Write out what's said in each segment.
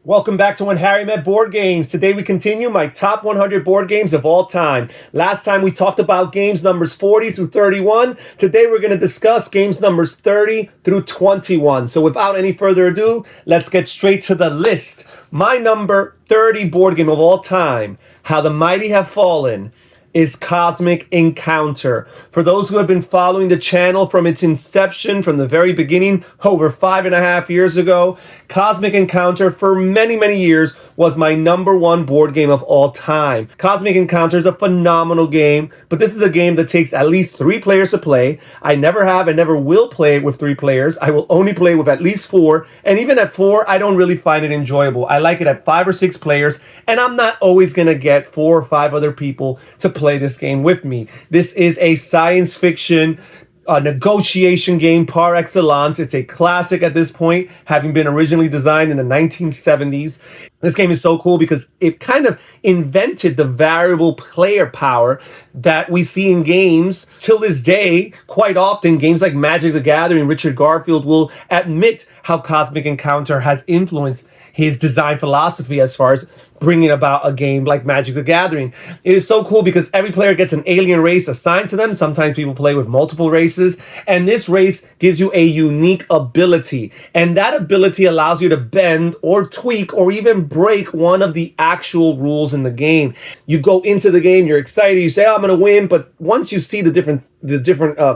Welcome back to When Harry Met Board Games. Today we continue my top 100 board games of all time. Last time we talked about games numbers 40 through 31. Today we're going to discuss games numbers 30 through 21. So without any further ado, let's get straight to the list. My number 30 board game of all time, How the Mighty Have Fallen, is Cosmic Encounter. For those who have been following the channel from its inception, from the very beginning, over 5.5 years ago, Cosmic Encounter for many, many years was my number one board game of all time. Cosmic Encounter is a phenomenal game, but this is a game that takes at least 3 players to play. I never have and never will play it with 3 players. I will only play with at least 4, and even at 4, I don't really find it enjoyable. I like it at 5 or 6 players, and I'm not always gonna get 4 or 5 other people to play this game with me. This is a science fiction negotiation game par excellence. It's a classic at this point, having been originally designed in the 1970s. This game is so cool because it kind of invented the variable player power that we see in games till this day. Quite often, games like Magic the Gathering, Richard Garfield will admit how Cosmic Encounter has influenced his design philosophy as far as bringing about a game like Magic the Gathering. It is so cool because every player gets an alien race assigned to them. Sometimes people play with multiple races, and this race gives you a unique ability, and that ability allows you to bend or tweak or even break one of the actual rules in the game. You go into the game, you're excited, you say, oh, I'm gonna win, but once you see the different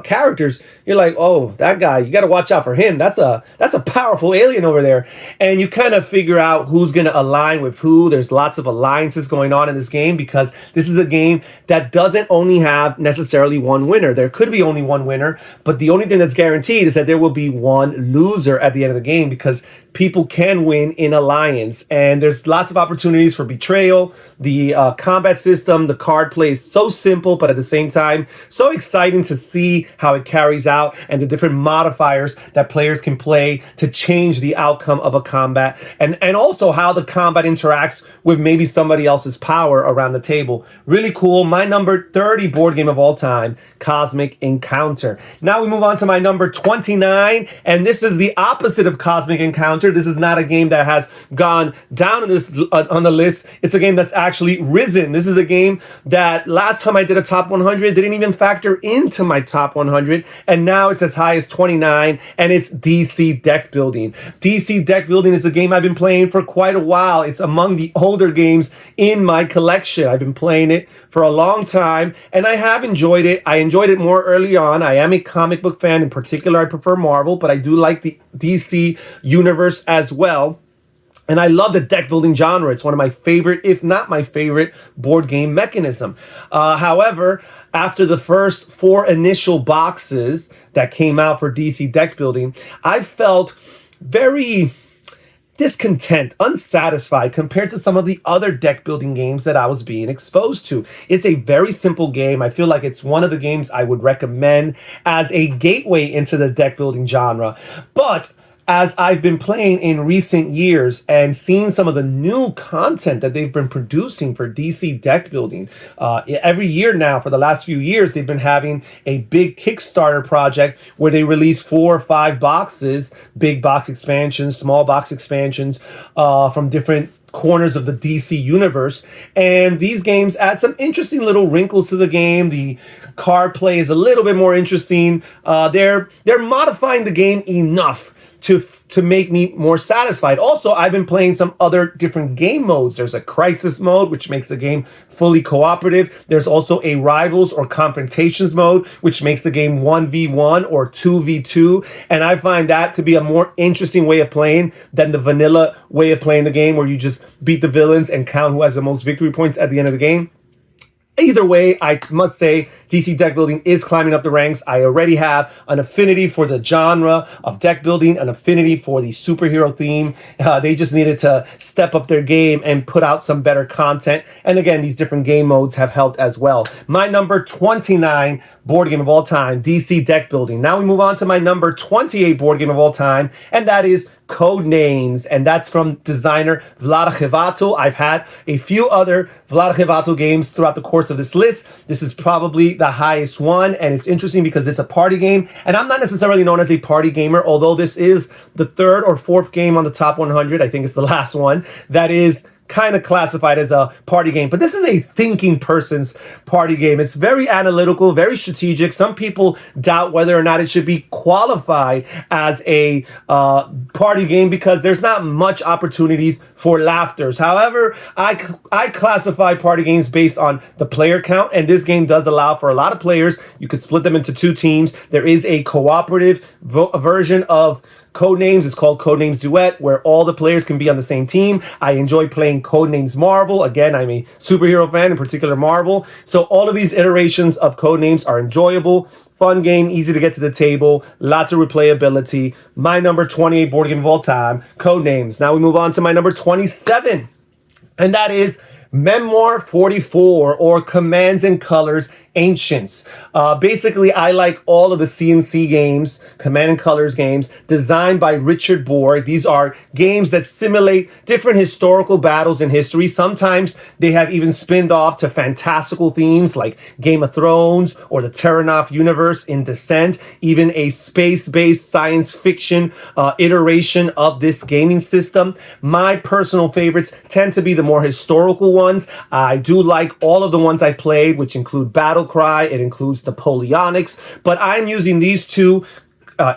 characters, you're like, oh, that guy, you got to watch out for him. That's a powerful alien over there. And you kind of figure out who's going to align with who. There's lots of alliances going on in this game because this is a game that doesn't only have necessarily one winner. There could be only one winner, but the only thing that's guaranteed is that there will be one loser at the end of the game because people can win in alliance, and there's lots of opportunities for betrayal. The combat system, the card play is so simple, but at the same time, so exciting to see how it carries out and the different modifiers that players can play to change the outcome of a combat, and also how the combat interacts with maybe somebody else's power around the table. Really cool. My number 30 board game of all time, Cosmic Encounter. Now we move on to my number 29, and this is the opposite of Cosmic Encounter. This is not a game that has gone down on this on the list. It's a game that's actually risen. This is a game that last time I did a top 100 didn't even factor into my top 100, and now it's as high as 29, and it's DC Deck Building. DC Deck Building is a game I've been playing for quite a while. It's among the older games in my collection. I've been playing it for a long time, and I have enjoyed it. I enjoyed it more early on. I am a comic book fan. In particular, I prefer Marvel, but I do like the DC universe as well. And I love the deck building genre. It's one of my favorite, if not my favorite, board game mechanism. However, after the first 4 initial boxes that came out for DC Deck Building, I felt very discontent, unsatisfied compared to some of the other deck building games that I was being exposed to. It's a very simple game. I feel like it's one of the games I would recommend as a gateway into the deck building genre. But as I've been playing in recent years and seeing some of the new content that they've been producing for DC Deck Building, every year now for the last few years, they've been having a big Kickstarter project where they release 4 or 5 boxes, big box expansions, small box expansions, from different corners of the DC universe. And these games add some interesting little wrinkles to the game. The card play is a little bit more interesting. They're modifying the game enough to make me more satisfied. Also, I've been playing some other different game modes. There's a crisis mode, which makes the game fully cooperative. There's also a rivals or confrontations mode, which makes the game 1v1 or 2v2. And I find that to be a more interesting way of playing than the vanilla way of playing the game, where you just beat the villains and count who has the most victory points at the end of the game. Either way, I must say DC Deck Building is climbing up the ranks. I already have an affinity for the genre of deck building, an affinity for the superhero theme. They just needed to step up their game and put out some better content. And again, these different game modes have helped as well. My number 29 board game of all time, DC Deck Building. Now we move on to my number 28 board game of all time, and that is Codenames, and that's from designer Vlad Chvátil. I've had a few other Vlad Chvátil games throughout the course of this list. This is probably rate the highest one, and it's interesting because it's a party game, and I'm not necessarily known as a party gamer, although this is the third or fourth game on the top 100. I think it's the last one that is kind of classified as a party game, but this is a thinking person's party game. It's very analytical, very strategic. Some people doubt whether or not it should be qualified as a party game because there's not much opportunities for laughters. However, I classify party games based on the player count, and this game does allow for a lot of players. You could split them into two teams. There is a cooperative version of Codenames. Is called Codenames Duet, where all the players can be on the same team. I enjoy playing Codenames Marvel. Again, I'm a superhero fan, in particular Marvel. So all of these iterations of Codenames are enjoyable. Fun game, easy to get to the table, lots of replayability. My number 28 board game of all time, Codenames. Now we move on to my number 27, and that is Memoir 44, or Commands and Colors Ancients. Basically, I like all of the CNC games, Command and Colors games, designed by Richard Borg. These are games that simulate different historical battles in history. Sometimes they have even spinned off to fantastical themes like Game of Thrones or the Terranoff universe in Descent, even a space-based science fiction iteration of this gaming system. My personal favorites tend to be the more historical ones. I do like all of the ones I've played, which include Battle Cry, it includes Napoleonics, but I'm using these two,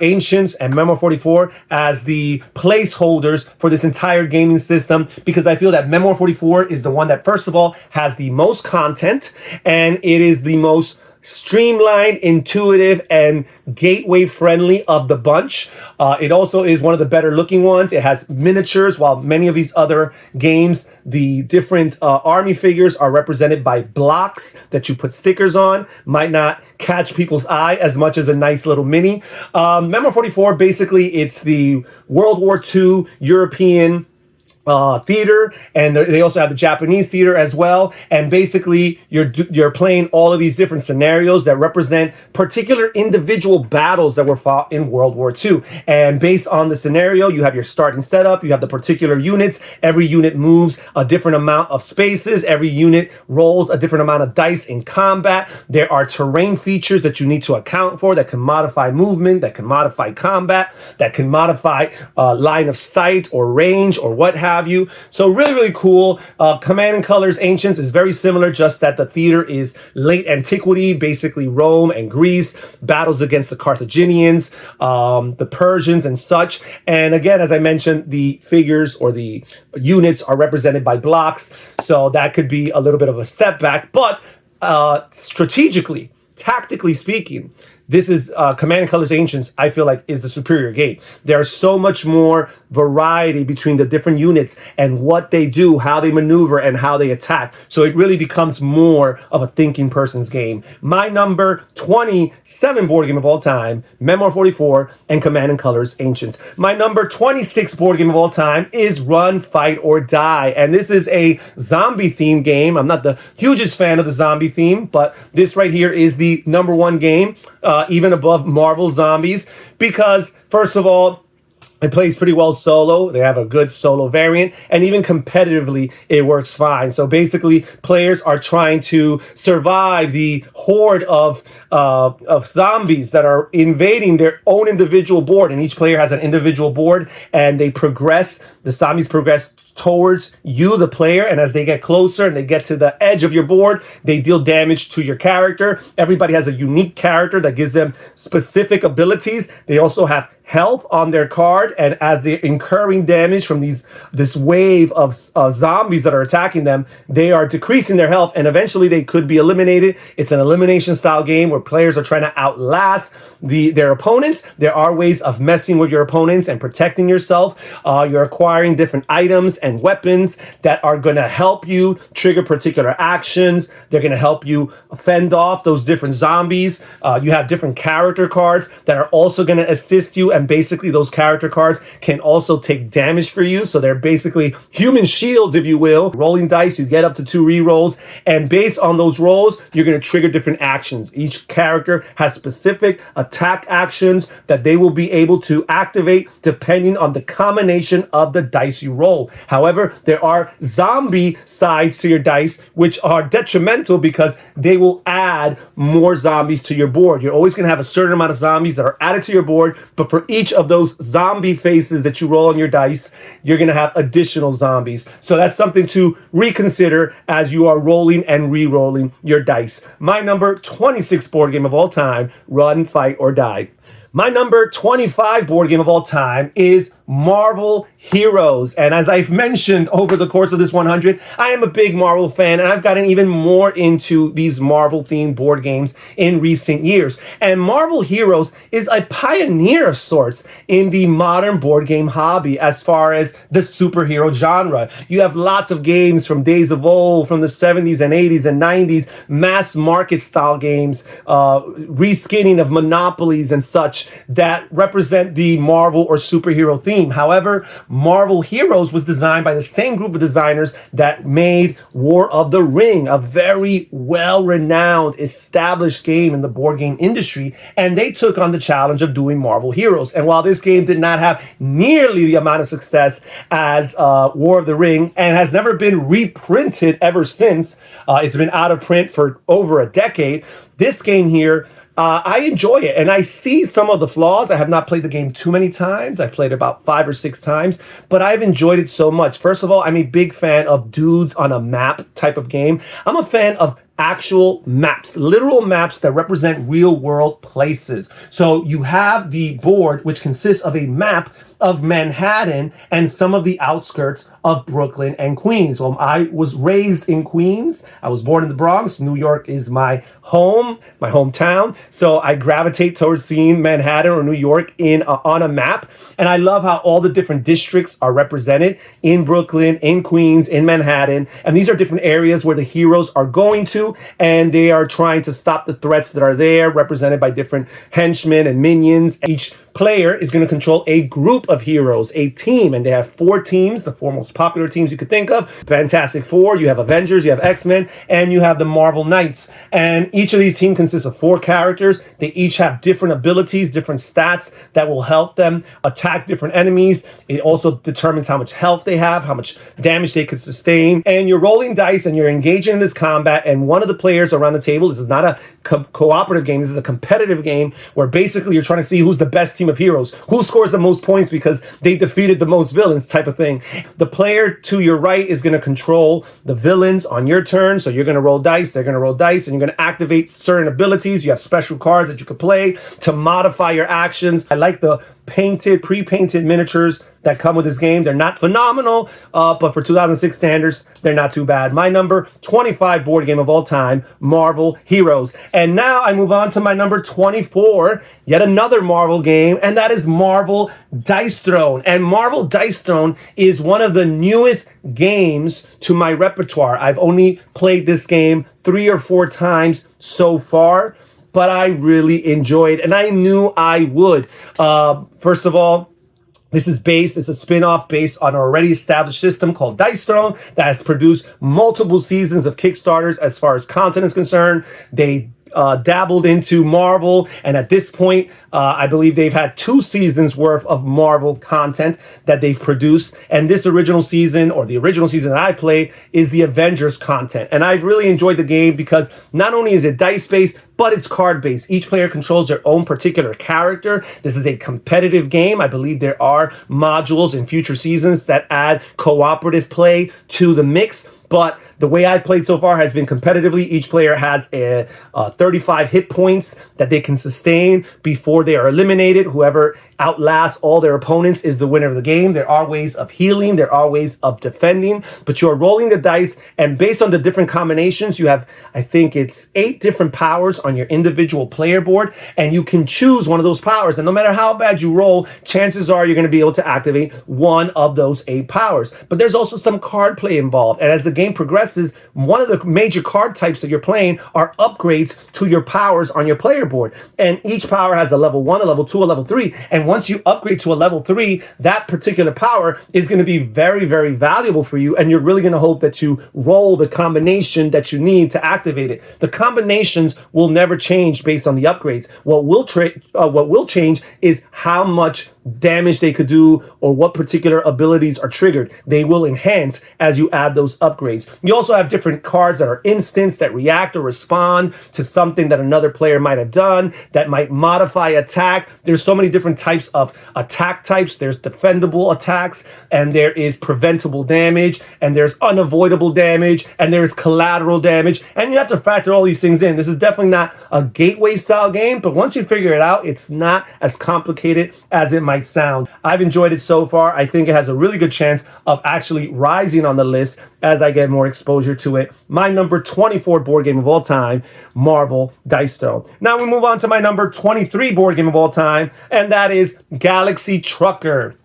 Ancients and Memoir 44, as the placeholders for this entire gaming system, because I feel that Memoir 44 is the one that, first of all, has the most content, and it is the most streamlined, intuitive, and gateway friendly of the bunch. It also is one of the better looking ones. It has miniatures, while many of these other games, the different army figures are represented by blocks that you put stickers on. Might not catch people's eye as much as a nice little mini. Memoir 44, basically, it's the World War II European theater, and they also have the Japanese theater as well. And basically, you're playing all of these different scenarios that represent particular individual battles that were fought in World War II. And based on the scenario, you have your starting setup, you have the particular units. Every unit moves a different amount of spaces. Every unit rolls a different amount of dice in combat. There are terrain features that you need to account for that can modify movement, that can modify combat, that can modify line of sight or range or what have you. So really, really cool. Command and Colors Ancients is very similar, just that the theater is late antiquity, basically Rome and Greece, battles against the Carthaginians, the Persians and such. And again, as I mentioned, the figures or the units are represented by blocks. So that could be a little bit of a setback, but strategically, tactically speaking, this is Command and Colors Ancients, I feel like, is the superior game. There's so much more variety between the different units and what they do, how they maneuver, and how they attack. So it really becomes more of a thinking person's game. My number 27 board game of all time, Memoir 44 and Command and Colors Ancients. My number 26 board game of all time is Run, Fight, or Die. And this is a zombie themed game. I'm not the hugest fan of the zombie theme, but this right here is the number one game, even above Marvel Zombies, because first of all, it plays pretty well solo. They have a good solo variant, and even competitively, it works fine. So basically, players are trying to survive the horde of zombies that are invading their own individual board, and each player has an individual board, and they progress. The zombies progress towards you, the player, and as they get closer and they get to the edge of your board, they deal damage to your character. Everybody has a unique character that gives them specific abilities. They also have health on their card, and as they're incurring damage from this wave of zombies that are attacking them, they are decreasing their health, and eventually they could be eliminated. It's an elimination style game where players are trying to outlast their opponents. There are ways of messing with your opponents and protecting yourself. You're acquiring different items and weapons that are going to help you trigger particular actions. They're going to help you fend off those different zombies. You have different character cards that are also going to assist you and and basically those character cards can also take damage for you. So they're basically human shields, if you will. Rolling dice, you get up to 2 re-rolls, and based on those rolls, you're going to trigger different actions. Each character has specific attack actions that they will be able to activate depending on the combination of the dice you roll. However, there are zombie sides to your dice, which are detrimental because they will add more zombies to your board. You're always going to have a certain amount of zombies that are added to your board, but for each of those zombie faces that you roll on your dice, you're going to have additional zombies. So that's something to reconsider as you are rolling and re-rolling your dice. My number 26 board game of all time, Run, Fight, or Die. My number 25 board game of all time is Marvel Heroes. And as I've mentioned over the course of this 100, I am a big Marvel fan, and I've gotten even more into these Marvel-themed board games in recent years. And Marvel Heroes is a pioneer of sorts in the modern board game hobby as far as the superhero genre. You have lots of games from days of old, from the 70s and 80s and 90s, mass market style games, reskinning of monopolies and such that represent the Marvel or superhero theme. However, Marvel Heroes was designed by the same group of designers that made War of the Ring, a very well-renowned, established game in the board game industry, and they took on the challenge of doing Marvel Heroes. And while this game did not have nearly the amount of success as War of the Ring and has never been reprinted ever since, it's been out of print for over a decade, this game here, I enjoy it, and I see some of the flaws. I have not played the game too many times. I've played it about 5 or 6 times, but I've enjoyed it so much. First of all, I'm a big fan of dudes on a map type of game. I'm a fan of actual maps, literal maps that represent real world places. So you have the board, which consists of a map of Manhattan and some of the outskirts of Brooklyn and Queens. Well, I was raised in Queens. I was born in the Bronx. New York is my home, my hometown. So I gravitate towards seeing Manhattan or New York on a map. And I love how all the different districts are represented in Brooklyn, in Queens, in Manhattan. And these are different areas where the heroes are going to, and they are trying to stop the threats that are there, represented by different henchmen and minions. Each player is going to control a group of heroes, a team, and they have 4 teams, the 4 most popular teams you could think of. Fantastic Four, you have Avengers, you have X-Men, and you have the Marvel Knights. And each of these teams consists of 4 characters. They each have different abilities, different stats that will help them attack different enemies. It also determines how much health they have, how much damage they could sustain. And you're rolling dice and you're engaging in this combat, and one of the players around the table, this is not a cooperative game, this is a competitive game where basically you're trying to see who's the best team of heroes, who scores the most points because they defeated the most villains type of thing. The player to your right is going to control the villains on your turn, so you're going to roll dice, they're going to roll dice, and you're going to activate certain abilities. You have special cards that you could play to modify your actions. I like the pre-painted miniatures that come with this game. They're not phenomenal, but for 2006 standards, they're not too bad. My number 25 board game of all time, Marvel Heroes. And now I move on to my number 24, yet another Marvel game, and that is Marvel Dice Throne. And Marvel Dice Throne is one of the newest games to my repertoire. I've only played this game 3 or 4 times so far, but I really enjoyed, and I knew I would. First of all, it's a spin-off based on an already established system called Dice Throne that has produced multiple seasons of Kickstarters as far as content is concerned. They dabbled into Marvel, and at this point, I believe they've had 2 seasons worth of Marvel content that they've produced, and this original season, or the original season that I played, is the Avengers content. And I've really enjoyed the game because not only is it dice-based, but it's card-based. Each player controls their own particular character. This is a competitive game. I believe there are modules in future seasons that add cooperative play to the mix, but the way I've played so far has been competitively. Each player has 35 hit points that they can sustain before they are eliminated. Whoever outlasts all their opponents is the winner of the game. There are ways of healing. There are ways of defending. But you're rolling the dice, and based on the different combinations, you have, I think it's 8 different powers on your individual player board, and you can choose one of those powers. And no matter how bad you roll, chances are you're going to be able to activate one of those 8 powers. But there's also some card play involved. And as the game progresses, progresses, one of the major card types that you're playing are upgrades to your powers on your player board. And each power has a level 1, a level 2, a level 3. And once you upgrade to a level 3, that particular power is going to be very, very valuable for you. And you're really going to hope that you roll the combination that you need to activate it. The combinations will never change based on the upgrades. What will change is how much damage they could do or what particular abilities are triggered. They will enhance as you add those upgrades. You also have different cards that are instants that react or respond to something that another player might have done that might modify attack. There's so many different types of attack types. There's defendable attacks, and there is preventable damage, and there's unavoidable damage, and there's collateral damage, and you have to factor all these things in. This is definitely not a gateway style game, but once you figure it out, it's not as complicated as it might sound. I've enjoyed it so far. I think it has a really good chance of actually rising on the list as I get more exposure to it. My number 24 board game of all time, Marvel Dice Throne. Now we move on to my number 23 board game of all time, and that is Galaxy Trucker.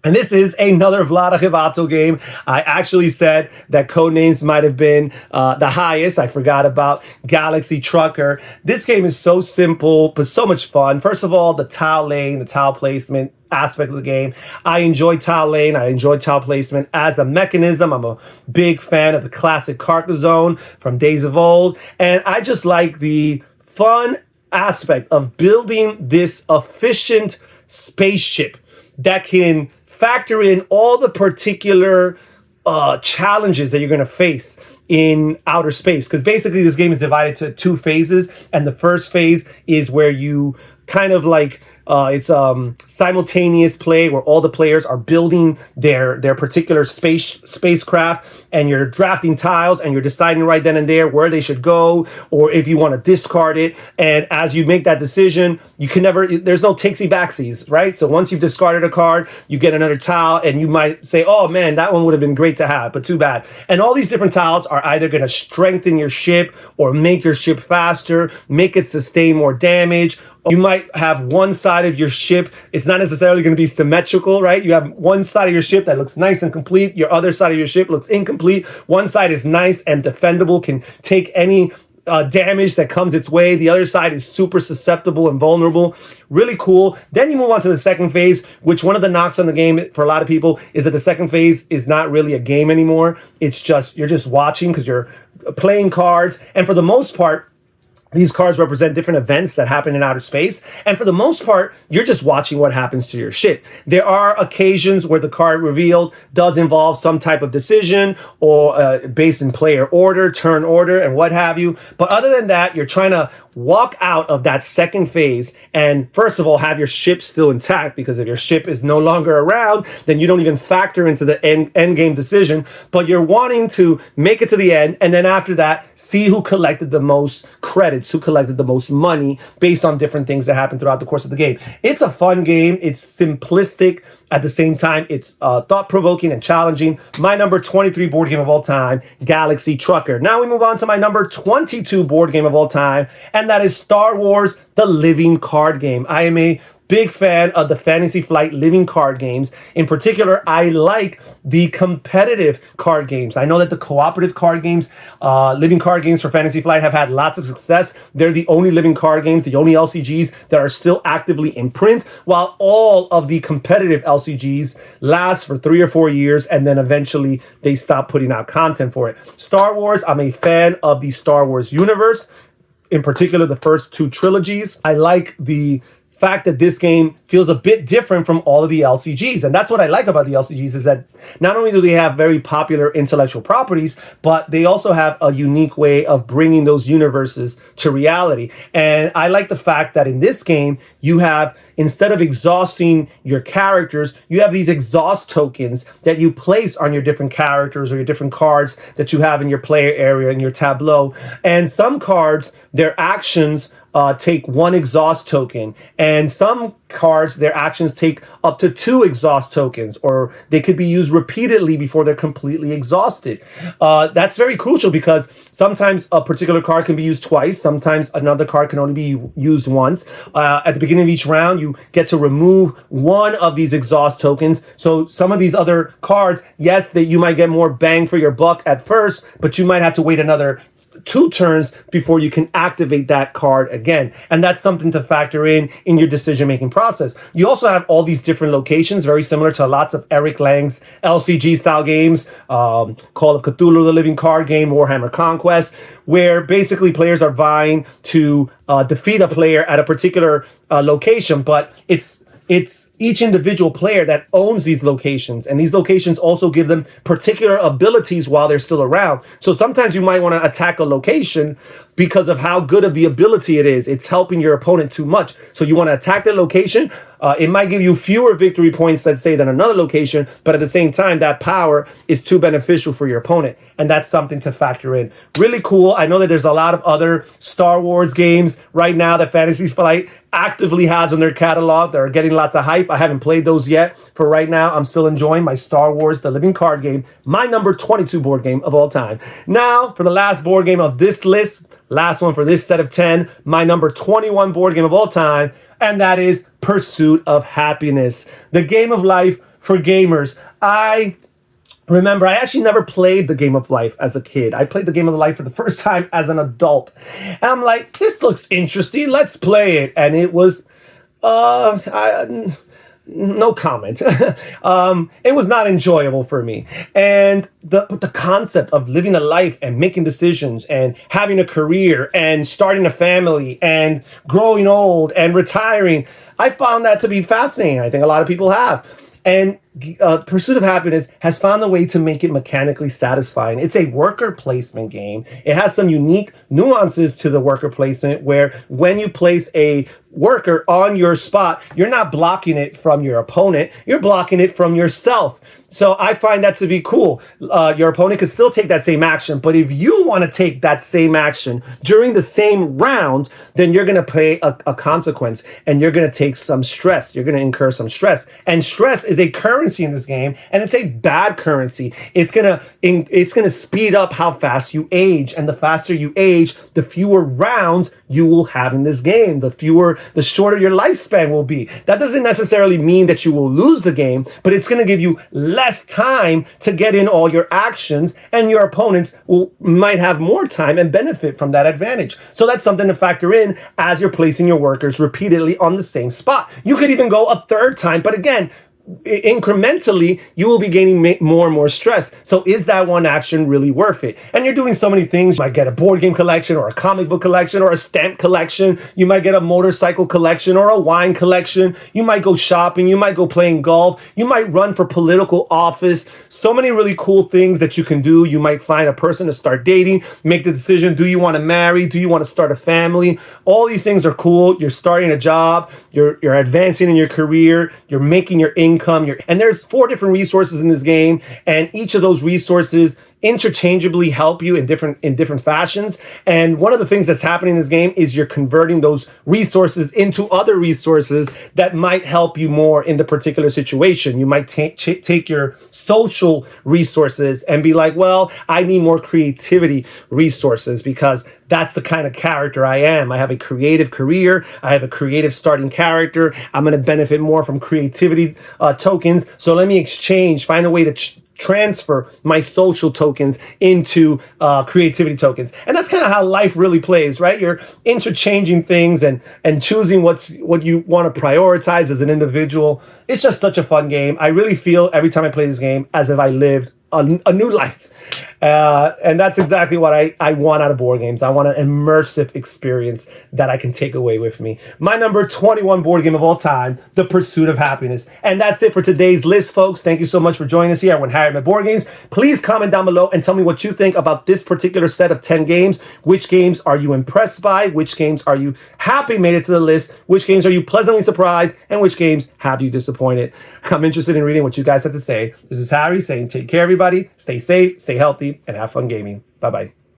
And this is another Vlada Chvátil game. I actually said that Codenames might have been the highest. I forgot about Galaxy Trucker. This game is so simple, but so much fun. First of all, the tile laying, the tile placement aspect of the game. I enjoy tile laying. I enjoy tile placement as a mechanism. I'm a big fan of the classic Carcassonne from days of old. And I just like the fun aspect of building this efficient spaceship that can factor in all the particular challenges that you're going to face in outer space. Because basically this game is divided to 2 phases. And the first phase is where you kind of like it's simultaneous play where all the players are building their particular spacecraft, and you're drafting tiles and you're deciding right then and there where they should go or if you want to discard it. And as you make that decision, you can never, there's no takesy backsies, right? So once you've discarded a card, you get another tile and you might say, oh man, that one would have been great to have, but too bad. And all these different tiles are either going to strengthen your ship or make your ship faster, make it sustain more damage. You might have one side of your ship, it's not necessarily going to be symmetrical, right? You have one side of your ship that looks nice and complete. Your other side of your ship looks incomplete. One side is nice and defendable, can take any damage that comes its way. The other side is super susceptible and vulnerable. Really cool. Then you move on to the second phase, which one of the knocks on the game for a lot of people is that the second phase is not really a game anymore. It's just, you're just watching because you're playing cards. And for the most part, these cards represent different events that happen in outer space. And for the most part, you're just watching what happens to your ship. There are occasions where the card revealed does involve some type of decision or based in player order, turn order, and what have you. But other than that, you're trying to walk out of that second phase and first of all have your ship still intact, because if your ship is no longer around, then you don't even factor into the end game decision. But you're wanting to make it to the end, and then after that, see who collected the most credits, who collected the most money based on different things that happen throughout the course of the game. It's a fun game. It's simplistic. At the same time, it's thought-provoking and challenging. My number 23 board game of all time, Galaxy Trucker. Now we move on to my number 22 board game of all time, and that is Star Wars, the Living Card Game. I am a big fan of the Fantasy Flight living card games. In particular, I like the competitive card games. I know that the cooperative card games, living card games for Fantasy Flight have had lots of success. They're the only living card games, the only LCGs that are still actively in print, while all of the competitive LCGs last for 3 or 4 years, and then eventually they stop putting out content for it. Star Wars, I'm a fan of the Star Wars universe, in particular the first 2 trilogies. I like the fact that this game feels a bit different from all of the LCGs. And that's what I like about the LCGs, is that not only do they have very popular intellectual properties, but they also have a unique way of bringing those universes to reality. And I like the fact that in this game, you have, instead of exhausting your characters, you have these exhaust tokens that you place on your different characters or your different cards that you have in your player area, in your tableau. And some cards, their actions take one exhaust token, and some cards, their actions take up to 2 exhaust tokens, or they could be used repeatedly before they're completely exhausted. That's very crucial because sometimes a particular card can be used twice, sometimes another card can only be used once. At the beginning of each round, you get to remove one of these exhaust tokens. So some of these other cards, yes, that you might get more bang for your buck at first, but you might have to wait another 2 turns before you can activate that card again. And that's something to factor in your decision-making process. You also have all these different locations, very similar to lots of Eric Lang's LCG style games, Call of Cthulhu, the Living Card Game, Warhammer Conquest, where basically players are vying to defeat a player at a particular location, but it's each individual player that owns these locations, and these locations also give them particular abilities while they're still around. So sometimes you might want to attack a location because of how good of the ability it is. It's helping your opponent too much. So you want to attack the location. It might give you fewer victory points, let's say, than another location, but at the same time, that power is too beneficial for your opponent. And that's something to factor in. Really cool. I know that there's a lot of other Star Wars games right now that Fantasy Flight actively has on their catalog that are getting lots of hype. I haven't played those yet. For right now, I'm still enjoying my Star Wars, the Living Card Game, my number 22 board game of all time. Now, for the last board game of this list, last one for this set of 10, my number 21 board game of all time, and that is Pursuit of Happiness, the game of life for gamers. Remember, I actually never played the Game of Life as a kid. I played the Game of Life for the first time as an adult. And I'm like, this looks interesting. Let's play it. And it was, no comment. It was not enjoyable for me. And the concept of living a life and making decisions and having a career and starting a family and growing old and retiring, I found that to be fascinating. I think a lot of people have. And Pursuit of Happiness has found a way to make it mechanically satisfying. It's a worker placement game. It has some unique nuances to the worker placement where when you place a worker on your spot, you're not blocking it from your opponent, you're blocking it from yourself. So I find that to be cool. Your opponent can still take that same action, but if you want to take that same action during the same round, then you're going to pay a consequence and you're going to take some stress. You're going to incur some stress. And stress is a currency in this game, and it's a bad currency. It's going to speed up how fast you age, and the faster you age, the fewer rounds you will have in this game. The shorter your lifespan will be. That doesn't necessarily mean that you will lose the game, but it's going to give you less time to get in all your actions, and your opponents might have more time and benefit from that advantage. So that's something to factor in as you're placing your workers repeatedly on the same spot. You could even go a third time, but again, incrementally, you will be gaining more and more stress. So is that one action really worth it? And you're doing so many things. You might get a board game collection or a comic book collection or a stamp collection. You might get a motorcycle collection or a wine collection. You might go shopping. You might go playing golf. You might run for political office. So many really cool things that you can do. You might find a person to start dating, make the decision, do you want to marry? Do you want to start a family? All these things are cool. You're starting a job. You're advancing in your career. You're making your income. And there's 4 different resources in this game, and each of those resources interchangeably help you in different fashions. And one of the things that's happening in this game is you're converting those resources into other resources that might help you more in the particular situation. You might take your social resources and be like, well, I need more creativity resources because that's the kind of character I am. I have a creative career. I have a creative starting character. I'm going to benefit more from creativity tokens. So let me find a way to transfer my social tokens into creativity tokens. And that's kind of how life really plays, right? You're interchanging things and choosing what you want to prioritize as an individual. It's just such a fun game. I really feel every time I play this game as if I lived a new life. And that's exactly what I want out of board games. I want an immersive experience that I can take away with me. My number 21 board game of all time, The Pursuit of Happiness. And that's it for today's list, folks. Thank you so much for joining us here at When Harry Met Board Games. Please comment down below and tell me what you think about this particular set of 10 games. Which games are you impressed by? Which games are you happy made it to the list? Which games are you pleasantly surprised? And which games have you disappointed? I'm interested in reading what you guys have to say. This is Harry saying take care, everybody. Stay safe, stay healthy, and have fun gaming. Bye-bye.